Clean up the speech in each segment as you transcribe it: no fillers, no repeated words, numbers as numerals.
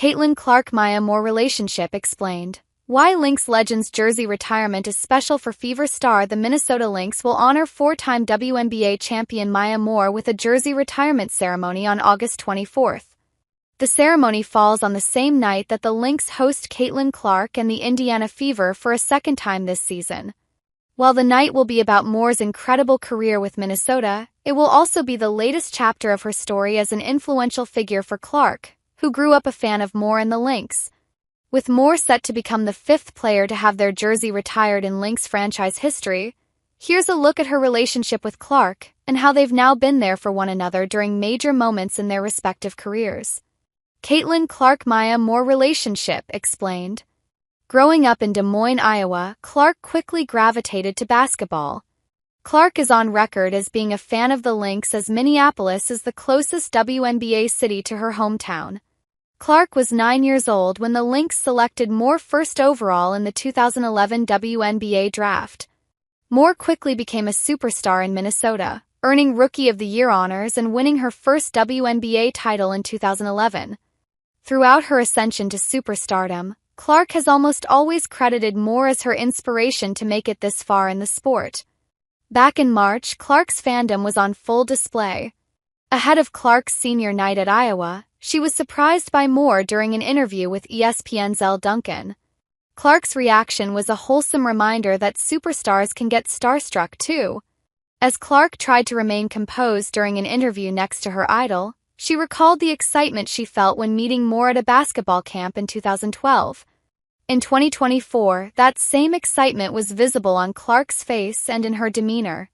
Caitlin Clark-Maya Moore relationship explained. Why Lynx Legends jersey retirement is special for Fever star. The Minnesota Lynx will honor four-time WNBA champion Maya Moore with a jersey retirement ceremony on August 24th. The ceremony falls on the same night that the Lynx host Caitlin Clark and the Indiana Fever for a second time this season. While the night will be about Moore's incredible career with Minnesota, it will also be the latest chapter of her story as an influential figure for Clark, who grew up a fan of Moore and the Lynx. With Moore set to become the fifth player to have their jersey retired in Lynx franchise history, here's a look at her relationship with Clark and how they've now been there for one another during major moments in their respective careers. Caitlin Clark-Maya Moore relationship explained. Growing up in Des Moines, Iowa, Clark quickly gravitated to basketball. Clark is on record as being a fan of the Lynx, as Minneapolis is the closest WNBA city to her hometown. Clark was 9 years old when the Lynx selected Moore first overall in the 2011 WNBA draft. Moore quickly became a superstar in Minnesota, earning Rookie of the Year honors and winning her first WNBA title in 2011. Throughout her ascension to superstardom, Clark has almost always credited Moore as her inspiration to make it this far in the sport. Back in March, Clark's fandom was on full display. Ahead of Clark's senior night at Iowa, she was surprised by Moore during an interview with ESPN's Elle Duncan. Clark's reaction was a wholesome reminder that superstars can get starstruck too. As Clark tried to remain composed during an interview next to her idol, she recalled the excitement she felt when meeting Moore at a basketball camp in 2012. In 2024, that same excitement was visible on Clark's face and in her demeanor.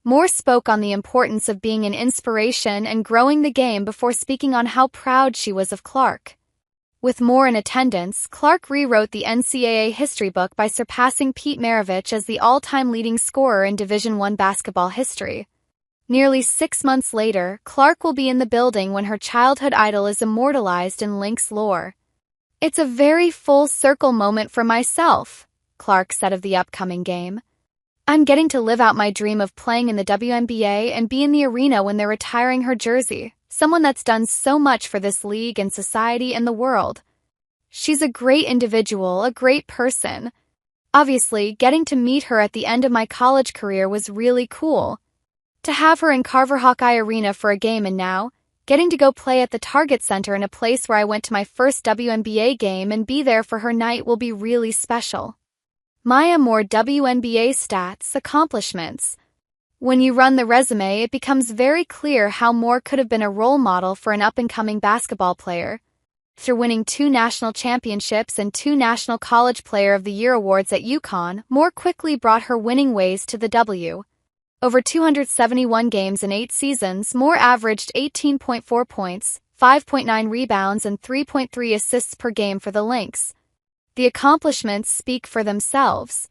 Moore spoke on the importance of being an inspiration and growing the game before speaking on how proud she was of Clark. With Moore in attendance, Clark rewrote the NCAA history book by surpassing Pete Maravich as the all-time leading scorer in Division I basketball history. Nearly 6 months later, Clark will be in the building when her childhood idol is immortalized in Lynx lore. "It's a very full-circle moment for myself," Clark said of the upcoming game. "I'm getting to live out my dream of playing in the WNBA and be in the arena when they're retiring her jersey, someone that's done so much for this league and society and the world. She's a great individual, a great person. Obviously, getting to meet her at the end of my college career was really cool. To have her in Carver Hawkeye Arena for a game, and now, getting to go play at the Target Center in a place where I went to my first WNBA game and be there for her night will be really special." Maya Moore WNBA stats, accomplishments. When you run the resume, it becomes very clear how Moore could have been a role model for an up-and-coming basketball player. Through winning 2 national championships and 2 National College Player of the Year awards at UConn, Moore quickly brought her winning ways to the W. Over 271 games in 8 seasons, Moore averaged 18.4 points, 5.9 rebounds and 3.3 assists per game for the Lynx. The accomplishments speak for themselves.